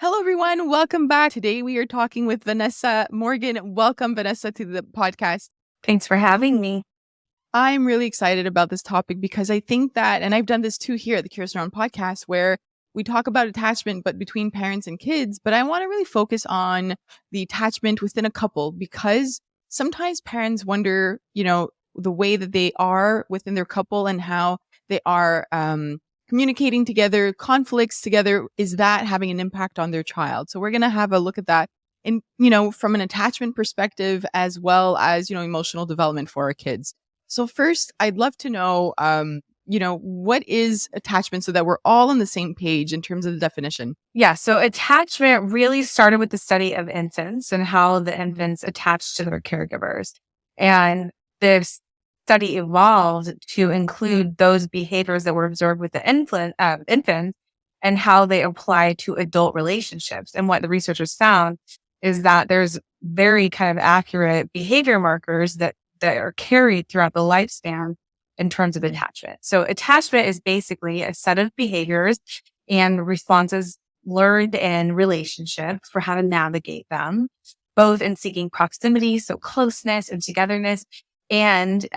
Hello, everyone. Welcome back. Today we are talking with Vanessa Morgan. Welcome, Vanessa, to the podcast. Thanks for having me. I'm really excited about this topic because I think that, and I've done this too here at the Curious Around podcast, where we talk about attachment, but between parents and kids. But I want to really focus on the attachment within a couple because sometimes parents wonder, the way that they are within their couple and how they are communicating together, conflicts together, is that having an impact on their child? So we're going to have a look at that in, from an attachment perspective, as well as, emotional development for our kids. So first, I'd love to know, what is attachment so that we're all on the same page in terms of the definition? Yeah, so attachment really started with the study of infants and how the infants attach to their caregivers. And this study evolved to include those behaviors that were observed with the infants and how they apply to adult relationships. And what the researchers found is that there's very kind of accurate behavior markers that are carried throughout the lifespan in terms of attachment. So attachment is basically a set of behaviors and responses learned in relationships for how to navigate them, both in seeking proximity, so closeness and togetherness, and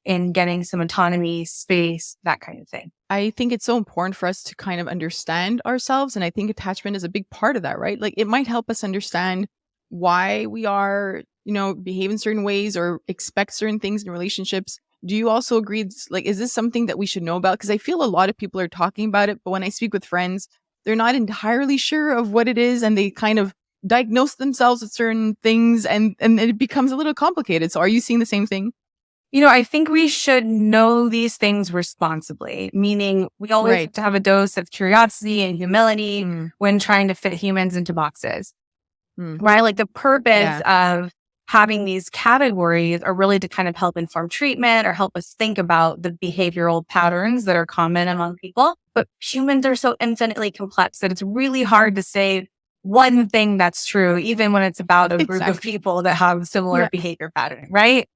in getting some autonomy, space, that kind of thing. I think it's so important for us to kind of understand ourselves. And I think attachment is a big part of that, right? Like it might help us understand why we are, behave in certain ways or expect certain things in relationships. Do you also agree? Is this something that we should know about? Because I feel a lot of people are talking about it, but when I speak with friends, they're not entirely sure of what it is. And they kind of diagnose themselves with certain things and it becomes a little complicated. So are you seeing the same thing? I think we should know these things responsibly, meaning we always have to have a dose of curiosity and humility when trying to fit humans into boxes, right? Like the purpose of having these categories are really to kind of help inform treatment or help us think about the behavioral patterns that are common among people. But humans are so infinitely complex that it's really hard to say one thing that's true, even when it's about a group of people that have similar behavior pattern, right?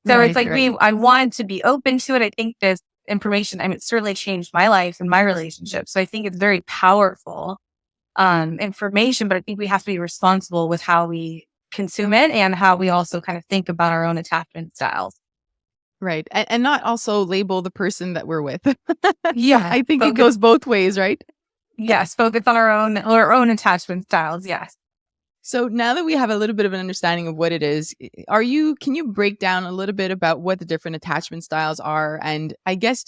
So it's like I want to be open to it. I think this information, it certainly changed my life and my relationship. So I think it's very powerful information, but I think we have to be responsible with how we consume it and how we also kind of think about our own attachment styles. Right. And not also label the person that we're with. Yeah. I think it goes both ways, right? Yes. Focus on our own attachment styles. Yes. So now that we have a little bit of an understanding of what it is, can you break down a little bit about what the different attachment styles are? And I guess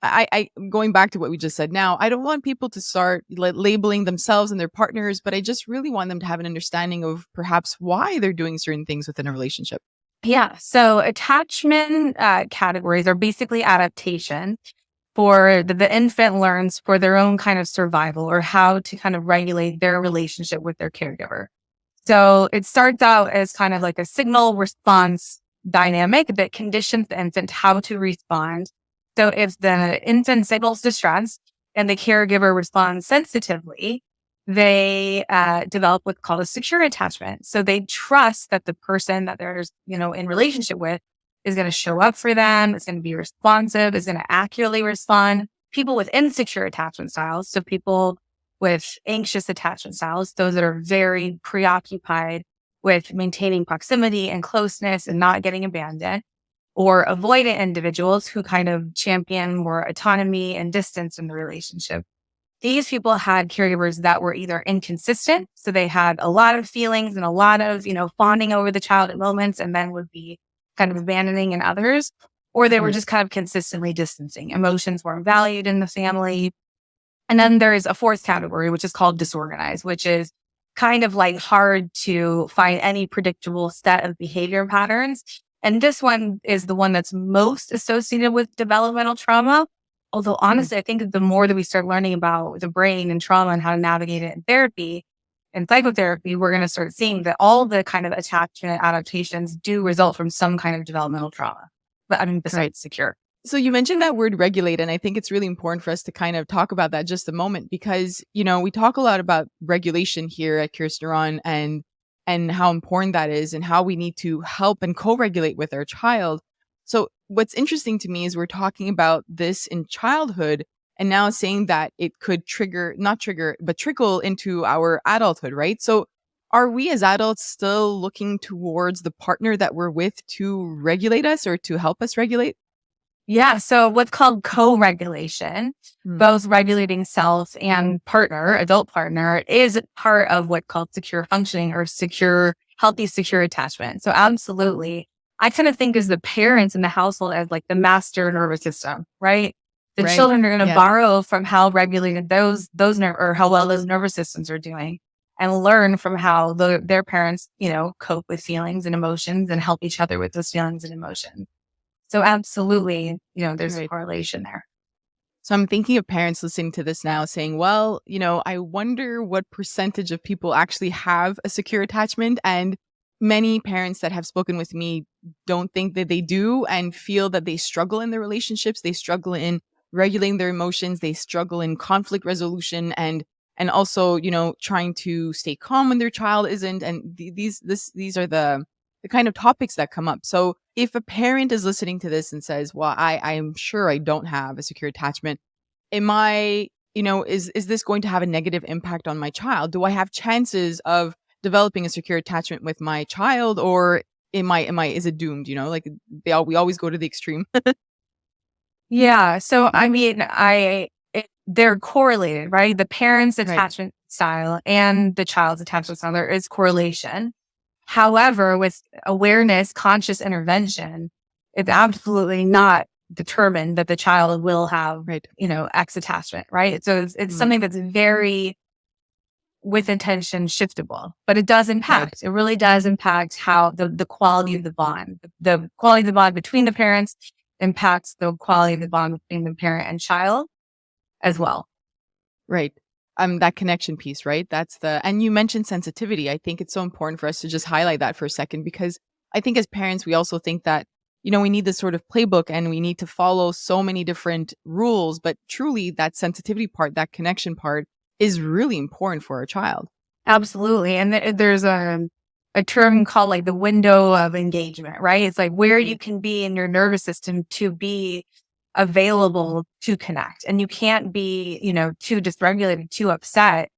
I going back to what we just said now, I don't want people to start labeling themselves and their partners, but I just really want them to have an understanding of perhaps why they're doing certain things within a relationship. Yeah. So attachment categories are basically adaptation for the infant learns for their own kind of survival or how to kind of regulate their relationship with their caregiver. So it starts out as kind of like a signal response dynamic that conditions the infant how to respond. So if the infant signals distress and the caregiver responds sensitively, they develop what's called a secure attachment. So they trust that the person that they're, in relationship with is going to show up for them, is going to be responsive, is going to accurately respond. People with insecure attachment styles, so people with anxious attachment styles, those that are very preoccupied with maintaining proximity and closeness and not getting abandoned, or avoidant individuals who kind of champion more autonomy and distance in the relationship. These people had caregivers that were either inconsistent, so they had a lot of feelings and a lot of, fawning over the child at moments and then would be kind of abandoning in others, or they were just kind of consistently distancing. Emotions weren't valued in the family. And then there is a fourth category, which is called disorganized, which is kind of like hard to find any predictable set of behavior patterns. And this one is the one that's most associated with developmental trauma. Although honestly, I think the more that we start learning about the brain and trauma and how to navigate it in therapy and psychotherapy, we're going to start seeing that all the kind of attachment adaptations do result from some kind of developmental trauma. But besides secure. So you mentioned that word regulate, and I think it's really important for us to kind of talk about that just a moment because, we talk a lot about regulation here at Curious Neuron and how important that is and how we need to help and co-regulate with our child. So what's interesting to me is we're talking about this in childhood and now saying that it could not trigger, but trickle into our adulthood, right? So are we as adults still looking towards the partner that we're with to regulate us or to help us regulate? Yeah. So what's called co-regulation, Mm, both regulating self and partner, adult partner, is part of what's called secure functioning or healthy, secure attachment. So absolutely. I kind of think as the parents in the household as like the master nervous system, right? The right. children are going to Yeah. borrow from how regulated or how well those nervous systems are doing and learn from how their parents, cope with feelings and emotions and help each other with those feelings and emotions. So absolutely, there's a Right. correlation there. So I'm thinking of parents listening to this now saying, well, I wonder what percentage of people actually have a secure attachment. And many parents that have spoken with me don't think that they do and feel that they struggle in their relationships. They struggle in regulating their emotions. They struggle in conflict resolution and also, trying to stay calm when their child isn't. And these are the kind of topics that come up. So if a parent is listening to this and says, well, I'm sure I don't have a secure attachment, am I, is this going to have a negative impact on my child? Do I have chances of developing a secure attachment with my child, or is it doomed? Like we always go to the extreme. Yeah. So I mean, they're correlated, right? The parent's Right. attachment style and the child's attachment style, there is correlation. However, with awareness, conscious intervention, it's absolutely not determined that the child will have, Right. X attachment, right? So it's Mm, something that's very with intention shiftable, but it does right. impact. It really does impact how the quality of the bond, the quality of the bond between the parents impacts the quality of the bond between the parent and child as well. Right. That connection piece, right? And you mentioned sensitivity. I think it's so important for us to just highlight that for a second, because I think as parents, we also think that, we need this sort of playbook and we need to follow so many different rules. But truly, that sensitivity part, that connection part is really important for our child. Absolutely. And there's a term called like the window of engagement, right? It's like where you can be in your nervous system to be available to connect. And you can't be, too dysregulated, too upset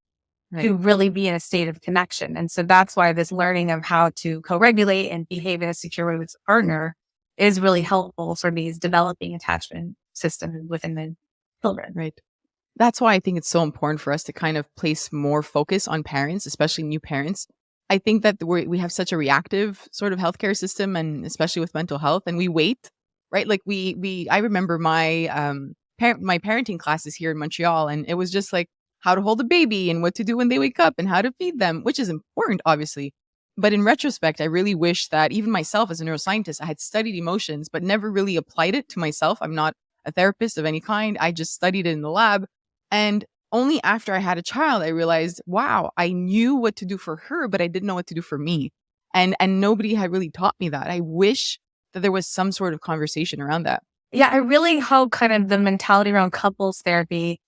Right. to really be in a state of connection. And so that's why this learning of how to co-regulate and behave in a secure way with a partner is really helpful for these developing attachment systems within the children. Right. That's why I think it's so important for us to kind of place more focus on parents, especially new parents. I think that we have such a reactive sort of healthcare system, and especially with mental health, and we wait, right? Like I remember my parenting classes here in Montreal, and it was just like how to hold a baby and what to do when they wake up and how to feed them, which is important, obviously. But in retrospect, I really wish that even myself as a neuroscientist, I had studied emotions, but never really applied it to myself. I'm not a therapist of any kind. I just studied it in the lab, and only after I had a child, I realized, wow, I knew what to do for her, but I didn't know what to do for me. And nobody had really taught me that. I wish that there was some sort of conversation around that. Yeah, I really hope kind of the mentality around couples therapy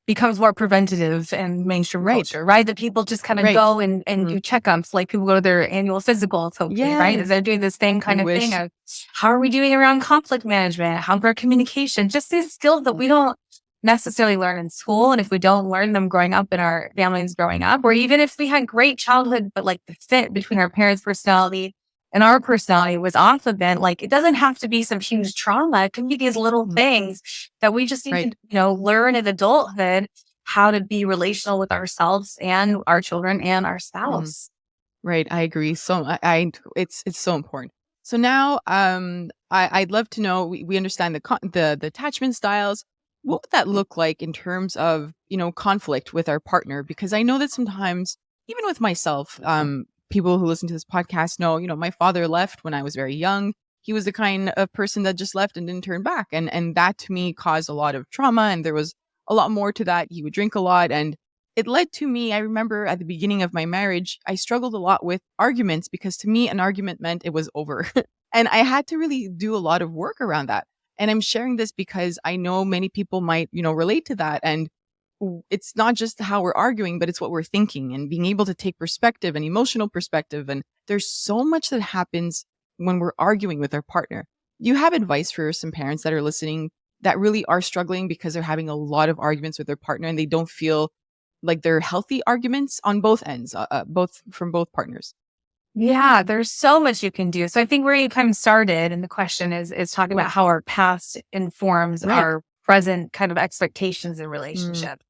becomes more preventative in mainstream Right. culture, right? That people just kind of Right. go and Mhm. do checkups, like people go to their annual physicals, hopefully, right? Is Yes. they're doing the same I kind of thing wish. of how are we doing around conflict management? How's our communication? Just these skills that we don't necessarily learn in school. And if we don't learn them growing up in our families growing up, or even if we had great childhood, but like the fit between our parents' personality and our personality was off a bit, like it doesn't have to be some huge trauma. It can be these little Mhm. things that we just need to, Right. learn in adulthood how to be relational with ourselves and our children and our Mhm. spouse. Right. I agree. So it's so important. So now, I'd love to know. We understand the attachment styles. What would that look like in terms of conflict with our partner? Because I know that sometimes, even with myself, people who listen to this podcast know, my father left when I was very young. He was the kind of person that just left and didn't turn back, and that to me caused a lot of trauma. And there was a lot more to that. He would drink a lot, and it led to me. I remember at the beginning of my marriage, I struggled a lot with arguments because to me, an argument meant it was over. And I had to really do a lot of work around that. And I'm sharing this because I know many people might, relate to that. And it's not just how we're arguing, but it's what we're thinking and being able to take perspective and emotional perspective. And there's so much that happens when we're arguing with our partner. Do you have advice for some parents that are listening that really are struggling because they're having a lot of arguments with their partner and they don't feel like they're healthy arguments on both ends, both from both partners? Yeah, there's so much you can do. So I think where you kind of started, and the question is talking about how our past informs Right. our present kind of expectations in Mm, relationship.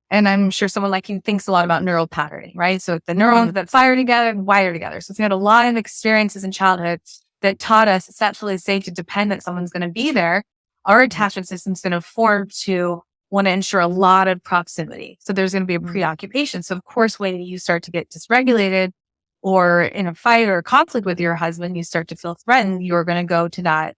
And I'm sure someone like you thinks a lot about neural patterning, right? So the neurons that fire together and wire together. So it's got a lot of experiences in childhood that taught us it's absolutely safe to depend that someone's going to be there. Our attachment system's going to form to want to ensure a lot of proximity. So there's going to be a mm, preoccupation. So of course, when you start to get dysregulated or in a fight or conflict with your husband, you start to feel threatened, you're going to go to that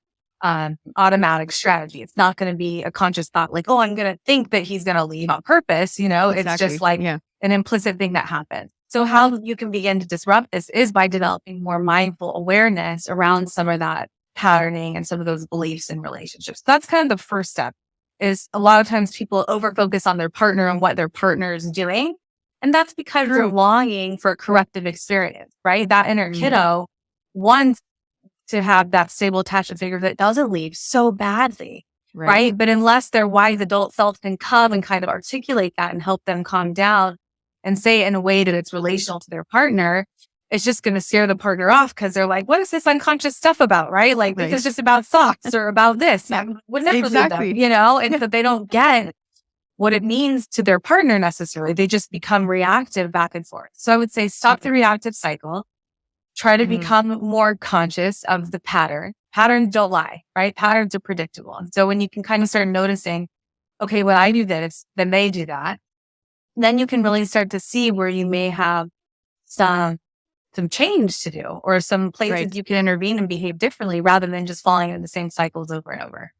automatic strategy. It's not going to be a conscious thought like, oh, I'm going to think that he's going to leave on purpose. It's just exactly. like Yeah. an implicit thing that happens. So how you can begin to disrupt this is by developing more mindful awareness around some of that patterning and some of those beliefs in relationships. That's kind of the first step. Is a lot of times people over focus on their partner and what their partner is doing. And that's because they're True. longing for a corrective experience, right? That inner Mm, kiddo wants to have that stable attachment figure that doesn't leave so badly, right. right? But unless their wise adult self can come and kind of articulate that and help them calm down and say it in a way that it's relational to their partner, it's just going to scare the partner off because they're like, what is this unconscious stuff about, right? Like, this Right. is just about thoughts or about this. I would never leave them, Exactly. and so they don't get what it means to their partner necessarily. They just become reactive back and forth. So I would say stop the reactive cycle. Try to Mm, become more conscious of the pattern. Patterns don't lie, right? Patterns are predictable. And so when you can kind of start noticing, okay, when I do this, then they do that, then you can really start to see where you may have some change to do or some places right. you can intervene and behave differently rather than just falling in the same cycles over and over.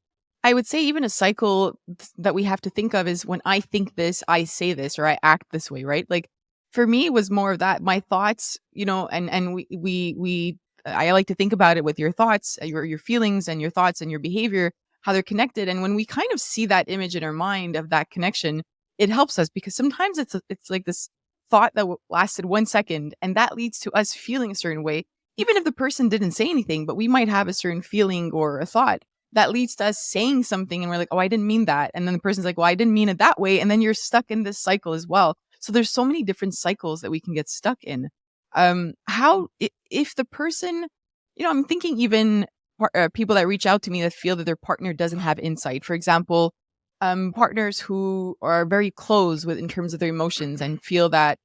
I would say even a cycle that we have to think of is when I think this, I say this, or I act this way, right? Like for me, it was more of that. My thoughts, and I like to think about it with your thoughts, your feelings, and your thoughts and your behavior, how they're connected. And when we kind of see that image in our mind of that connection, it helps us because sometimes it's like this thought that lasted 1 second, and that leads to us feeling a certain way, even if the person didn't say anything, but we might have a certain feeling or a thought that leads to us saying something and we're like, oh, I didn't mean that. And then the person's like, well, I didn't mean it that way. And then you're stuck in this cycle as well. So there's so many different cycles that we can get stuck in. If the person, I'm thinking even people that reach out to me that feel that their partner doesn't have insight. For example, partners who are very close with in terms of their emotions and feel that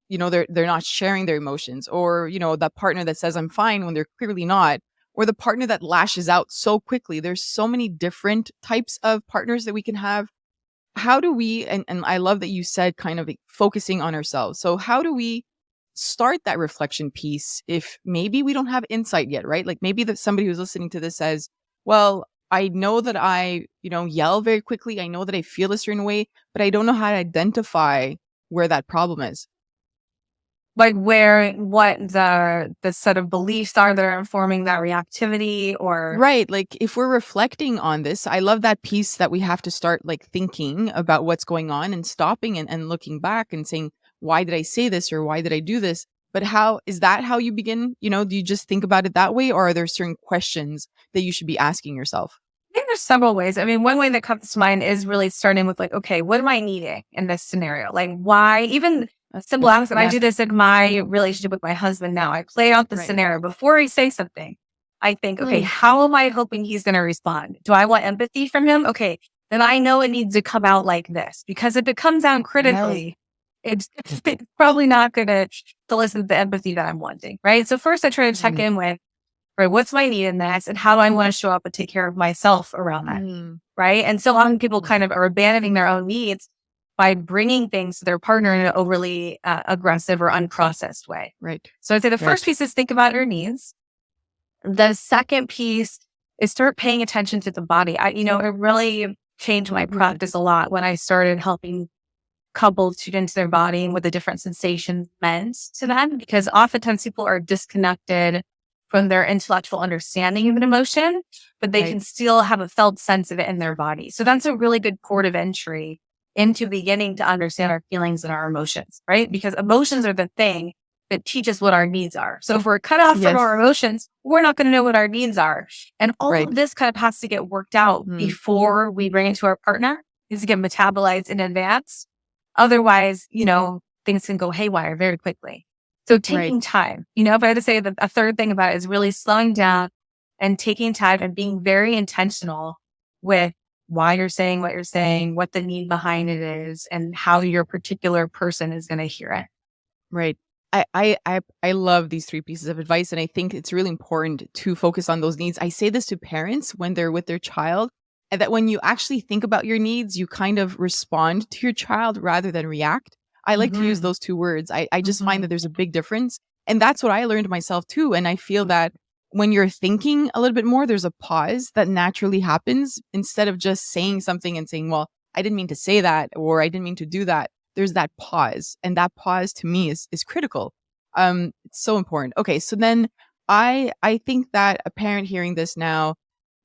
they're not sharing their emotions, or that partner that says I'm fine when they're clearly not, or the partner that lashes out so quickly. There's so many different types of partners that we can have. How do we, and I love that you said kind of like focusing on ourselves. So how do we start that reflection piece if maybe we don't have insight yet, right? Like maybe that somebody who's listening to this says, well, I know that I, yell very quickly. I know that I feel a certain way, but I don't know how to identify where that problem is. Like what the set of beliefs are that are informing that reactivity or Right. Like if we're reflecting on this, I love that piece that we have to start like thinking about what's going on and stopping and looking back and saying, why did I say this or why did I do this? But how is that how you begin? Do you just think about it that way, or are there certain questions that you should be asking yourself? I think there's several ways. I mean, one way that comes to mind is really starting with like, okay, what am I needing in this scenario? Like why even That's simple good. acts, and I Yeah. do this in my relationship with my husband now. I play out the Right. scenario before he says something. I think, okay, Mm. how am I hoping he's going to respond? Do I want empathy from him? Okay, then I know it needs to come out like this because if it comes out Right. critically, it's probably not going to solicit the empathy that I'm wanting, right? So first I try to check Mm. in with, right, what's my need in this and how do I want to show up and take care of myself around that, Mm. right? And so often people kind of are abandoning their own needs by bringing things to their partner in an overly aggressive or unprocessed way. Right. So I'd say the Right. first piece is think about your needs. The second piece is start paying attention to the body. It really changed my practice a lot when I started helping couples tune into their body and what the different sensations meant to them, because oftentimes people are disconnected from their intellectual understanding of an emotion, but they Right. can still have a felt sense of it in their body. So that's a really good port of entry into beginning to understand our feelings and our emotions, right? Because emotions are the thing that teach us what our needs are. So if we're cut off from Yes. our emotions, we're not going to know what our needs are. And all Right. of this kind of has to get worked out before we bring it to our partner. Needs to get metabolized in advance. Otherwise, things can go haywire very quickly. So taking time, if I had to say that a third thing about it is really slowing down and taking time and being very intentional with why you're saying what you're saying, what the need behind it is, and how your particular person is going to hear it. Right. I love these three pieces of advice, and I think it's really important to focus on those needs. I say this to parents when they're with their child, and that when you actually think about your needs, you kind of respond to your child rather than react. I like to use those two words. I just find that there's a big difference. And that's what I learned myself too. And I feel that when you're thinking a little bit more, there's a pause that naturally happens instead of just saying something and saying, well, I didn't mean to say that, or I didn't mean to do that. There's that pause. And that pause to me is critical. It's so important. Okay. So then I think that a parent hearing this now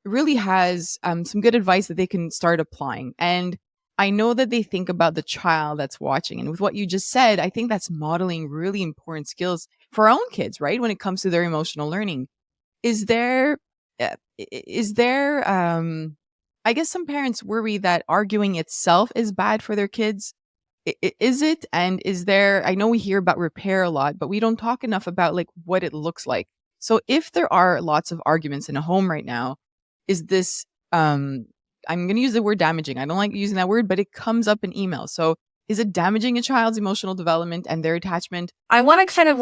really has some good advice that they can start applying. And I know that they think about the child that's watching. And with what you just said, I think that's modeling really important skills for our own kids, right? When it comes to their emotional learning. Is there, I guess some parents worry that arguing itself is bad for their kids. Is it? And is there, I know we hear about repair a lot, but we don't talk enough about like what it looks like. So if there are lots of arguments in a home right now, is this, I'm going to use the word damaging. I don't like using that word, but it comes up in emails. So is it damaging a child's emotional development and their attachment? I want to kind of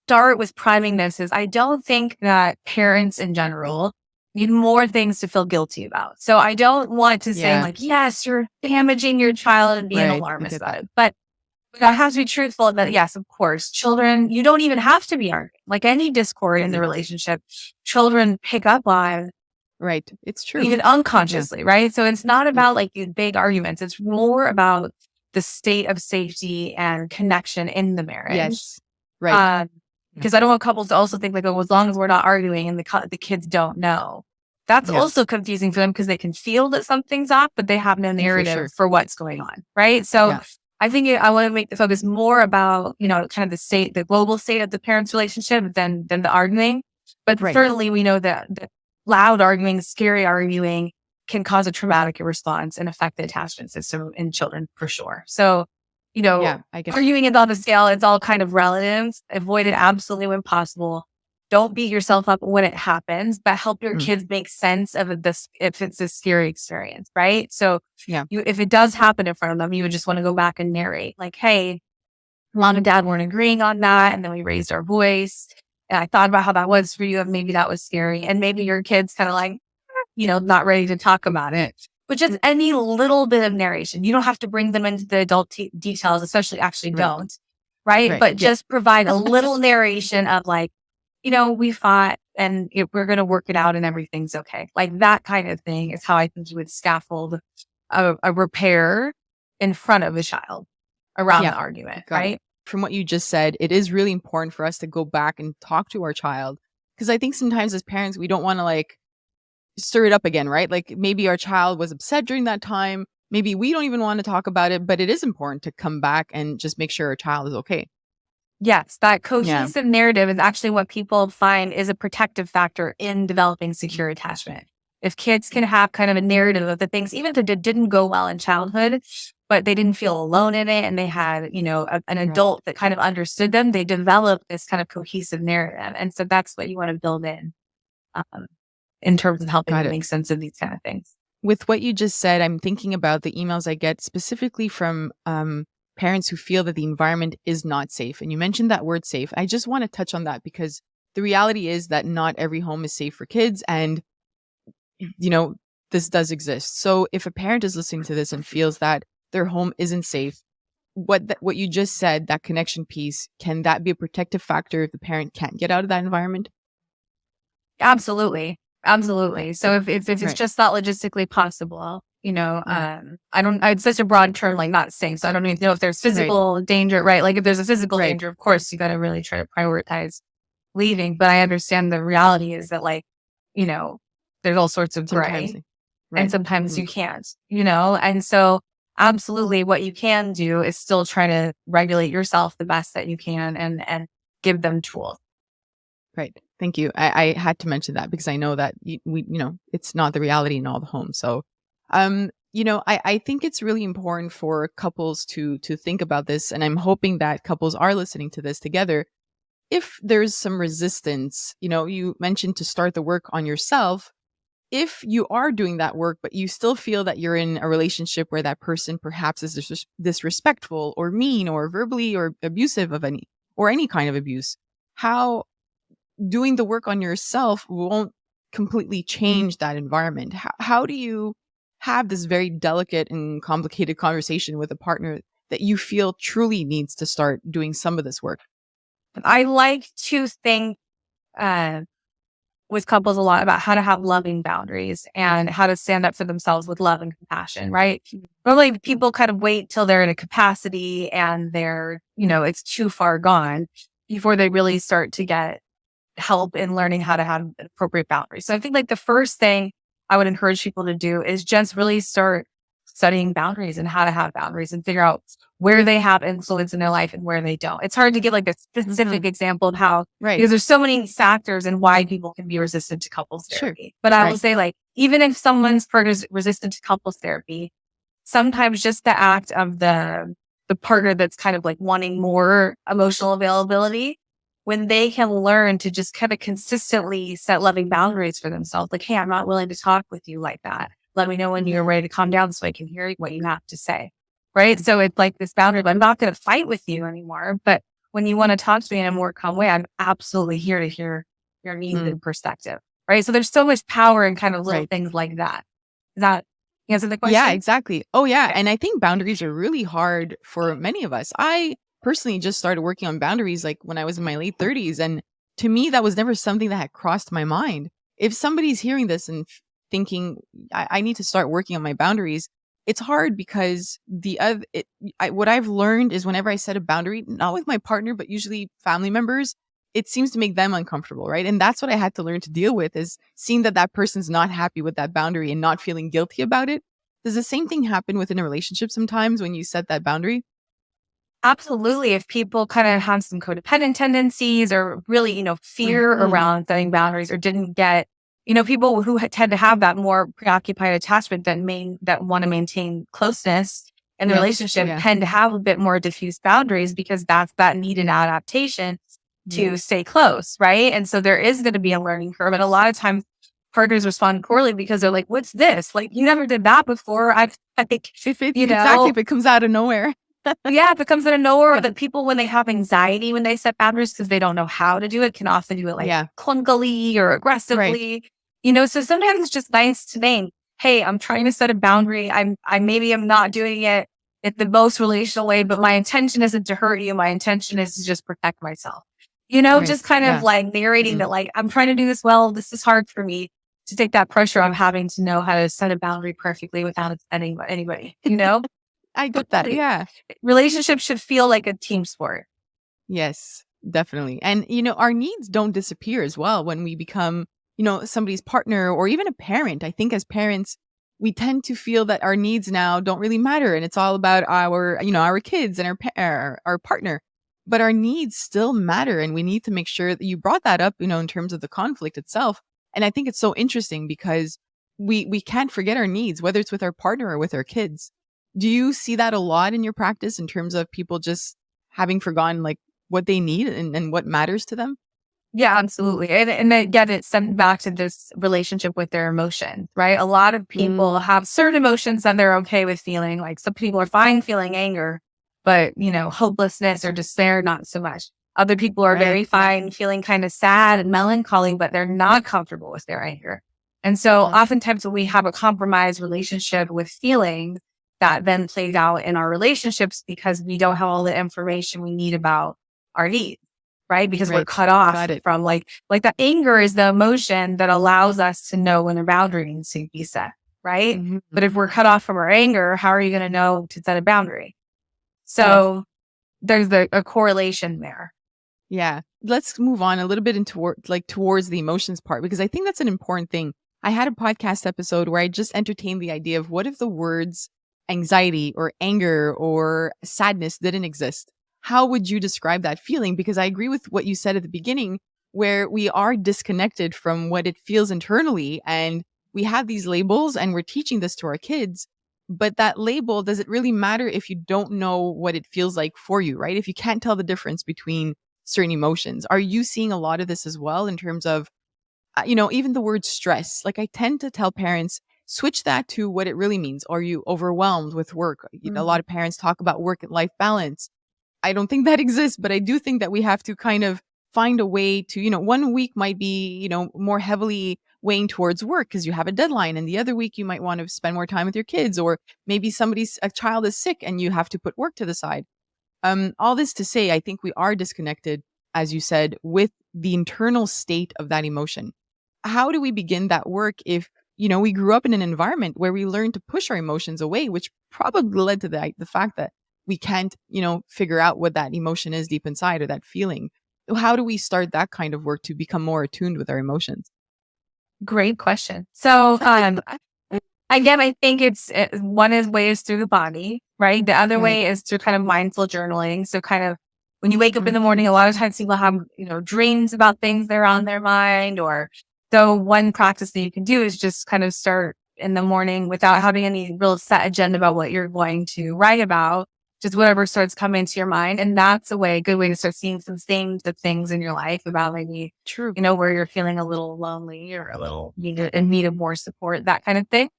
start with priming this is I don't think that parents in general need more things to feel guilty about. So I don't want to say yes, you're damaging your child and be an alarmist about it. But I have to be truthful that yes, of course, children, you don't even have to be arguing. Like any discord in the relationship, children pick up on. Right. It's true. Even unconsciously, right? So it's not about these big arguments. It's more about the state of safety and connection in the marriage. Yes. Right. Because I don't want couples to also think as long as we're not arguing and the kids don't know. That's also confusing for them because they can feel that something's off, but they have no narrative for what's going on, right? So I think I want to make the focus more about, kind of the global state of the parents' relationship than the arguing. But certainly we know that loud arguing, scary arguing can cause a traumatic response and affect the attachment system in children for sure. So, arguing is on the scale. It's all kind of relative. Avoid it absolutely when possible. Don't beat yourself up when it happens, but help your kids make sense of this if it's a scary experience, right? So if it does happen in front of them, you would just want to go back and narrate like, hey, mom and dad weren't agreeing on that. And then we raised our voice. And I thought about how that was for you. And maybe that was scary. And maybe your kid's kind of not ready to talk about it. But just any little bit of narration. You don't have to bring them into the adult details, especially don't. Right? But just provide a little narration of we fought and we're going to work it out and everything's okay. Like that kind of thing is how I think you would scaffold a repair in front of a child around the argument. Right? From what you just said, it is really important for us to go back and talk to our child. Because I think sometimes as parents, we don't want to stir it up again, right? Like maybe our child was upset during that time. Maybe we don't even want to talk about it, but it is important to come back and just make sure our child is okay. Yes, that cohesive narrative is actually what people find is a protective factor in developing secure attachment. If kids can have kind of a narrative of the things, even if it didn't go well in childhood, but they didn't feel alone in it and they had, an adult that kind of understood them, they develop this kind of cohesive narrative. And so that's what you want to build in terms of helping them make sense of these kind of things. With what you just said, I'm thinking about the emails I get specifically from parents who feel that the environment is not safe. And you mentioned that word safe. I just want to touch on that because the reality is that not every home is safe for kids. And, this does exist. So if a parent is listening to this and feels that their home isn't safe, what you just said, that connection piece, can that be a protective factor if the parent can't get out of that environment? Absolutely. So if it's just not logistically possible, it's such a broad term, not safe. So I don't even know if there's physical danger, right? Like if there's a physical danger, of course, you got to really try to prioritize leaving. But I understand the reality is that there's all sorts of gray and sometimes you can't, and so absolutely what you can do is still try to regulate yourself the best that you can and give them tools. Right. Thank you. I had to mention that because I know that it's not the reality in all the homes. So, I think it's really important for couples to think about this, and I'm hoping that couples are listening to this together. If there's some resistance, you mentioned to start the work on yourself. If you are doing that work, but you still feel that you're in a relationship where that person perhaps is disrespectful or mean or verbally or abusive of any kind of abuse, how doing the work on yourself won't completely change that environment. How do you have this very delicate and complicated conversation with a partner that you feel truly needs to start doing some of this work? I like to think uh, with couples a lot about how to have loving boundaries and how to stand up for themselves with love and compassion, right? Normally people kind of wait till they're in a capacity and it's too far gone before they really start to get help in learning how to have appropriate boundaries. So I think like the first thing I would encourage people to do is just really start studying boundaries and how to have boundaries and figure out where they have influence in their life and where they don't. It's hard to give like a specific example of how, Right. because there's so many factors in why people can be resistant to couples Sure. therapy. But I will Right. say like, even if someone's partner's resistant to couples therapy, sometimes just the act of the partner that's kind of like wanting more emotional availability, when they can learn to just kind of consistently set loving boundaries for themselves, like, hey, I'm not willing to talk with you like that. Let me know when you're ready to calm down so I can hear what you have to say. Right. So it's like this boundary, but I'm not going to fight with you anymore. But when you want to talk to me in a more calm way, I'm absolutely here to hear your needs and perspective. Right. So there's so much power in kind of little Right. things like that. Does that answer the Yeah, question? exactly. Oh, yeah. Okay. And I think boundaries are really hard for many of us. I personally just started working on boundaries like when I was in my late 30s. And to me, that was never something that had crossed my mind. If somebody's hearing this and thinking, I need to start working on my boundaries, it's hard because what I've learned is whenever I set a boundary, not with my partner, but usually family members, it seems to make them uncomfortable, right? And that's what I had to learn to deal with is seeing that that person's not happy with that boundary and not feeling guilty about it. Does the same thing happen within a relationship sometimes when you set that boundary? Absolutely. If people kind of have some codependent tendencies or really, fear Mhm. around setting boundaries or didn't get, people who tend to have that more preoccupied attachment that want to maintain closeness in the Yes. relationship Yeah. tend to have a bit more diffuse boundaries because that's that needed adaptation Yeah. to stay close. Right. And so there is going to be a learning curve. And a lot of times partners respond poorly because they're like, what's this? Like, you never did that before. I think, If it you exactly know, if it comes out of nowhere. yeah, if it comes out of nowhere, or that people, when they have anxiety, when they set boundaries because they don't know how to do it, can often do it like Yeah. clunkily or Right. aggressively. So sometimes it's just nice to name, hey, I'm trying to set a boundary. I maybe I'm not doing it in the most relational way, but my intention isn't to hurt you. My intention is to just protect myself. Right. Just kind of Yeah. like narrating Mhm. that, like, I'm trying to do this well. This is hard for me to take that pressure of having to know how to set a boundary perfectly without offending anybody. I get that. Yeah. Relationships should feel like a team sport. Yes, definitely. And, our needs don't disappear as well when we become, somebody's partner or even a parent. I think as parents, we tend to feel that our needs now don't really matter and it's all about our kids and our partner. But our needs still matter and we need to make sure that you brought that up, in terms of the conflict itself. And I think it's so interesting because we can't forget our needs, whether it's with our partner or with our kids. Do you see that a lot in your practice in terms of people just having forgotten like what they need and what matters to them? Yeah, absolutely. And again, it's sent back to this relationship with their emotions, right? A lot of Mm, people have certain emotions that they're okay with feeling. Like some people are fine feeling anger, but hopelessness or despair, not so much. Other people are right. very fine feeling kind of sad and melancholy, but they're not comfortable with their anger. And so oftentimes when we have a compromised relationship with feelings, that then plays out in our relationships because we don't have all the information we need about our needs, right? Because we're Right. cut off Got it. from like the anger is the emotion that allows us to know when a boundary needs to be set, right? Mhm. But if we're cut off from our anger, how are you going to know to set a boundary? Yes. So there's a correlation there. Yeah. Let's move on a little bit into towards the emotions part because I think that's an important thing. I had a podcast episode where I just entertained the idea of what if the words anxiety or anger or sadness didn't exist? How would you describe that feeling? Because I agree with what you said at the beginning. where we are disconnected from what it feels internally. And we have these labels and we're teaching this to our kids. But that label, does it really matter if you don't know what it feels like for you, right? If you can't tell the difference between certain emotions. Are you seeing a lot of this as well in terms of, even the word stress? Like I tend to tell parents, switch that to what it really means. Are you overwhelmed with work? A lot Mhm. of parents talk about work and life balance. I don't think that exists, but I do think that we have to kind of find a way to, one week might be, more heavily weighing towards work because you have a deadline. And the other week you might want to spend more time with your kids, or maybe a child is sick and you have to put work to the side. All this to say, I think we are disconnected, as you said, with the internal state of that emotion. How do we begin that work if, we grew up in an environment where we learned to push our emotions away, which probably led to the fact that we can't, figure out what that emotion is deep inside or that feeling. How do we start that kind of work to become more attuned with our emotions? Great question. So, again, I think one is ways through the body, right? The other Right. way is through kind of mindful journaling. So kind of when you wake up in Mhm. the morning, a lot of times people have, dreams about things that are on their mind, or so one practice that you can do is just kind of start in the morning without having any real set agenda about what you're going to write about, just whatever starts coming to your mind. And that's a good way to start seeing some themes of things in your life about maybe, True. where you're feeling a little lonely or a little in need of more support, that kind of thing.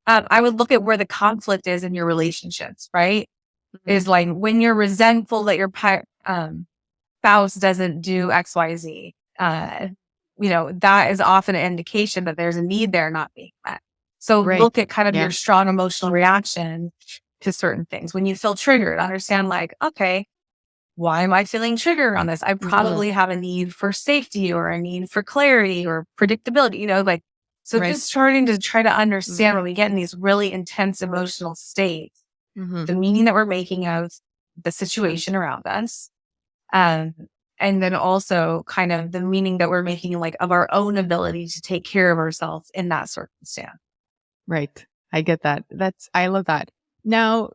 I would look at where the conflict is in your relationships, right? Mhm. Is like when you're resentful that your spouse doesn't do XYZ, that is often an indication that there's a need there not being met. So Right. look at kind of Yeah. your strong emotional reaction to certain things. When you feel triggered, understand like, okay, why am I feeling triggered on this? I Mhm. probably have a need for safety or a need for clarity or predictability, like, so Right. just starting to try to Mhm. understand when we get in these really intense emotional states, Mhm. the meaning that we're making of the situation around us. Um, and then also kind of the meaning that we're making like of our own ability to take care of ourselves in that circumstance. Right. I get that. I love that. Now,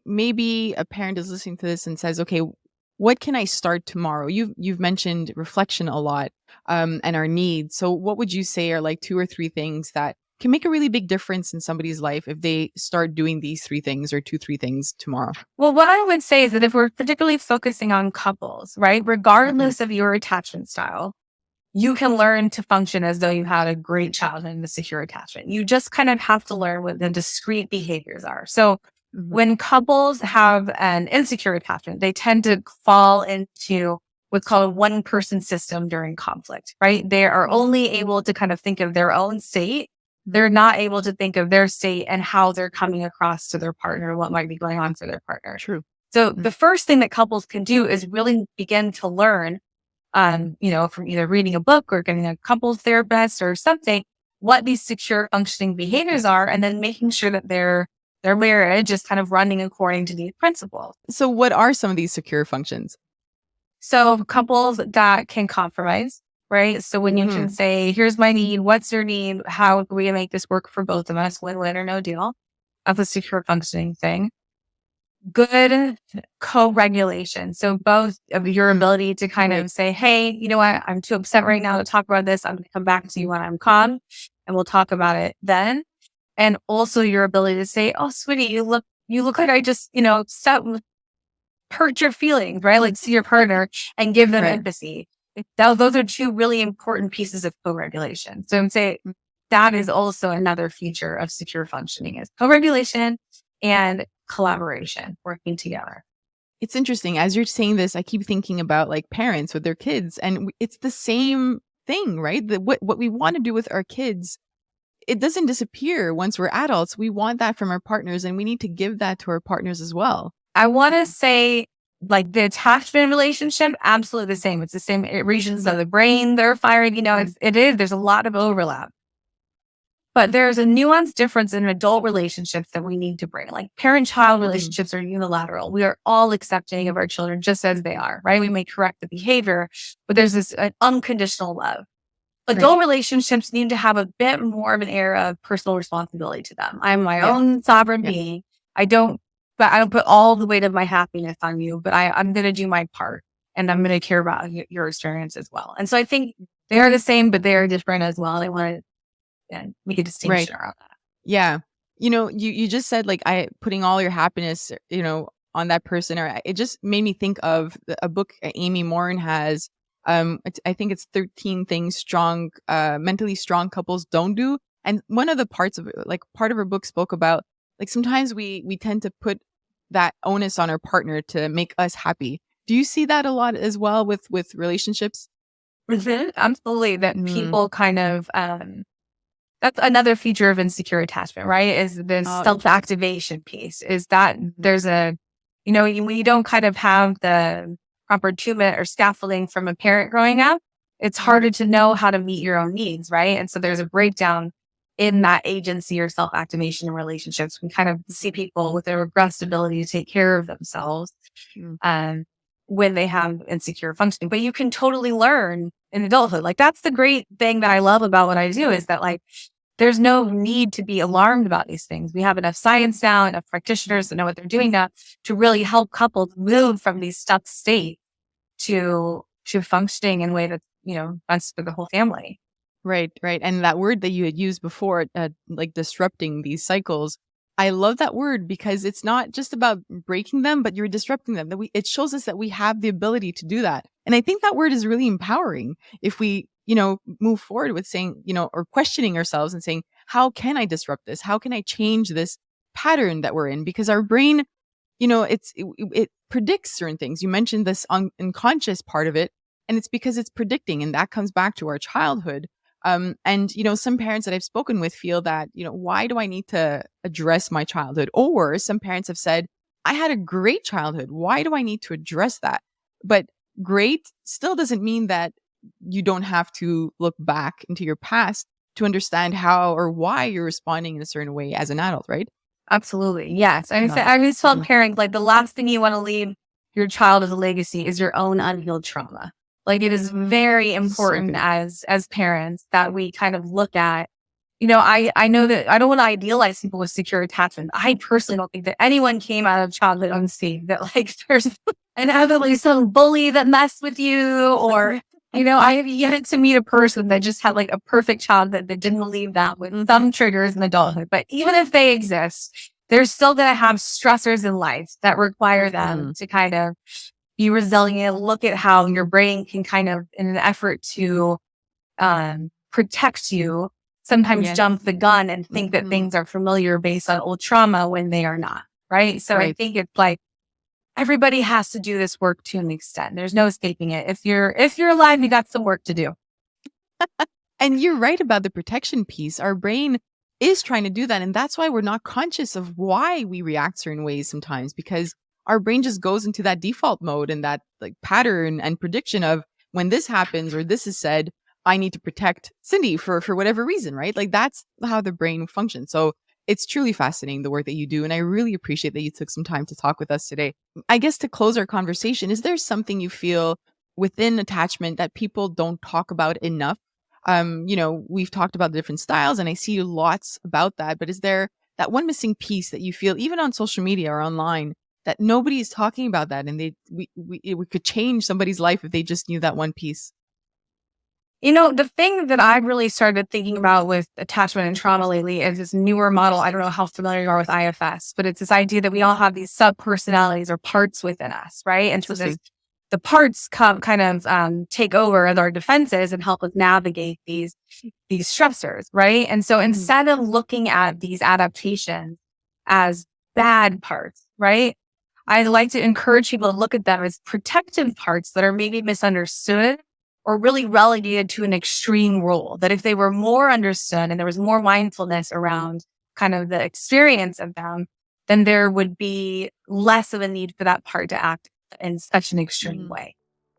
maybe a parent is listening to this and says, okay, what can I start tomorrow? You've mentioned reflection a lot, and our needs. So what would you say are like two or three things that can make a really big difference in somebody's life if they start doing these three things or two, three things tomorrow? Well, what I would say is that if we're particularly focusing on couples, right, Mhm. regardless of your attachment style, you can learn to function as though you had a great childhood and a secure attachment. You just kind of have to learn what the discrete behaviors are. So Mhm. when couples have an insecure attachment, they tend to fall into what's called a one person system during conflict, right? They are only able to kind of think of their own state. They're not able to think of their state and how they're coming across to their partner, what might be going on for their partner. True. So Mm. the first thing that couples can do is really begin to learn, from either reading a book or getting a couples therapist or something, what these secure functioning behaviors are, and then making sure that their marriage is kind of running according to these principles. So what are some of these secure functions? So couples that can compromise, right? So when you can Mhm. say, here's my need, what's your need? How are we gonna make this work for both of us? Win-win or no deal. That's a secure functioning thing. Good co-regulation. So both of your Mm. ability to kind Right. of say, hey, you know what? I'm too upset right now to talk about this. I'm going to come back to you when I'm calm and we'll talk about it then. And also your ability to say, oh, sweetie, you look like I just, hurt your feelings, right? Like see your partner and give them Right. empathy. Now, those are two really important pieces of co-regulation. So I'm saying Mm. that is also another feature of secure functioning is co-regulation and collaboration, working together. It's interesting. As you're saying this, I keep thinking about like parents with their kids, and it's the same thing, right? What we want to do with our kids, it doesn't disappear once we're adults. We want that from our partners, and we need to give that to our partners as well. I want to say like the attachment relationship, absolutely the same. It's the same regions of the brain they're firing, there's a lot of overlap. But there's a nuanced difference in adult relationships that we need to bring. Like parent child Mhm. relationships are unilateral. We are all accepting of our children just as they are, right? We may correct the behavior, but there's this unconditional love. Right. Adult relationships need to have a bit more of an air of personal responsibility to them. I'm my Yeah. own sovereign Yeah. being. I don't put all the weight of my happiness on you, but I'm going to do my part. and I'm going to care about your experience as well. And so I think they are the same, but they are different as well. They want to make a Right. distinction around that. Yeah. You just said like I putting all your happiness, on that person, or it just made me think of a book Amy Morin has. I think it's 13 things mentally strong couples don't do. And one of the parts of it, like part of her book spoke about like sometimes we tend to put that onus on our partner to make us happy. Do you see that a lot as well with relationships? Absolutely. That Mm. people kind of, that's another feature of insecure attachment, right? Is the Uh, self-activation piece, is that there's when you don't kind of have the proper attunement or scaffolding from a parent growing up, it's harder to know how to meet your own needs, right? And so there's a breakdown in that agency or self-activation in relationships. We kind of see people with their regressed ability to take care of themselves mm, um, when they have insecure functioning. But you can totally learn in adulthood. Like that's the great thing that I love about what I do is that like there's no need to be alarmed about these things. We have enough science now, enough practitioners that know what they're doing now to really help couples move from these stuck states to functioning in a way that's, best for the whole family. right, right. And that word that you had used before, like disrupting these cycles, I love that word because it's not just about breaking them, but you're disrupting them. It shows us that we have the ability to do that. And I think that word is really empowering if we, move forward with saying, or questioning ourselves and saying, how can I disrupt this? How can I change this pattern that we're in? Because our brain, it predicts certain things. You mentioned this unconscious part of it, and it's because it's predicting, and that comes back to our childhood. And some parents that I've spoken with feel that, why do I need to address my childhood? Or some parents have said, I had a great childhood. Why do I need to address that? But great still doesn't mean that you don't have to look back into your past to understand how or why you're responding in a certain way as an adult, right? Absolutely. Yes. Yeah. I always tell parents, like the last thing you want to leave your child as a legacy is your own unhealed trauma. Like it is very important good. as parents that we kind of look at, I know that I don't want to idealize people with secure attachment. I personally don't think that anyone came out of childhood unscathed, that like there's inevitably some bully that messed with you or I have yet to meet a person that just had like a perfect childhood that didn't leave that with some triggers in adulthood. But even if they exist, they're still going to have stressors in life that require them to kind of be resilient. Look at how your brain can kind of, in an effort to protect you, sometimes jump the gun and think that things are familiar based on old trauma when they are not. Right. So I think it's like, everybody has to do this work to an extent. There's no escaping it. If you're alive, you got some work to do. And you're right about the protection piece. Our brain is trying to do that. And that's why we're not conscious of why we react certain ways sometimes, because our brain just goes into that default mode and that like pattern and prediction of when this happens or this is said, I need to protect Cindy for whatever reason, right? Like that's how the brain functions. So it's truly fascinating the work that you do. And I really appreciate that you took some time to talk with us today. I guess to close our conversation, is there something you feel within attachment that people don't talk about enough? We've talked about the different styles and I see lots about that, but is there that one missing piece that you feel even on social media or online that nobody is talking about that and we could change somebody's life if they just knew that one piece? The thing that I've really started thinking about with attachment and trauma lately is this newer model. I don't know how familiar you are with IFS, but it's this idea that we all have these sub personalities or parts within us, right? And so the parts kind of take over as our defenses and help us navigate these stressors, right? And so instead of looking at these adaptations as bad parts, right? I like to encourage people to look at them as protective parts that are maybe misunderstood or really relegated to an extreme role. That if they were more understood and there was more mindfulness around kind of the experience of them, then there would be less of a need for that part to act in such an extreme way.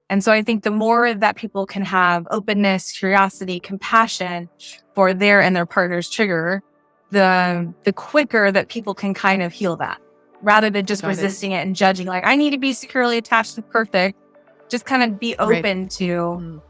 And so I think the more that people can have openness, curiosity, compassion for their and their partner's trigger, the quicker that people can kind of heal that, rather than just resisting it and judging like, I need to be securely attached to perfect. Just kind of be open to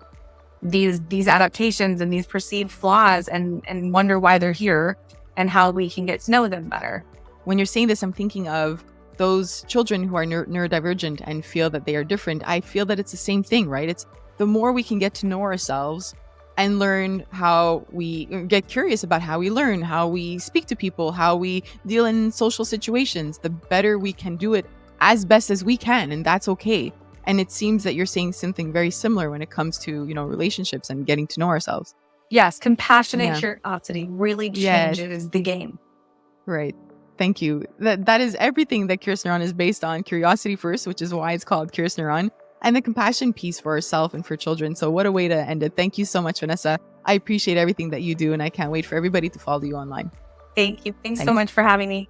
these adaptations and these perceived flaws and wonder why they're here and how we can get to know them better. When you're saying this, I'm thinking of those children who are neurodivergent and feel that they are different, I feel that it's the same thing, right? It's the more we can get to know ourselves and learn how we get curious about how we learn, how we speak to people, how we deal in social situations, the better we can do it as best as we can. And that's okay. And it seems that you're saying something very similar when it comes to, relationships and getting to know ourselves. Yes, compassionate Yeah. curiosity really Yes. changes the game. Right. Thank you. That is everything that Curious Neuron is based on. Curiosity first, which is why it's called Curious Neuron, and the compassion piece for ourselves and for children. So what a way to end it. Thank you so much, Vanessa. I appreciate everything that you do, and I can't wait for everybody to follow you online. Thank you. Thanks so much for having me.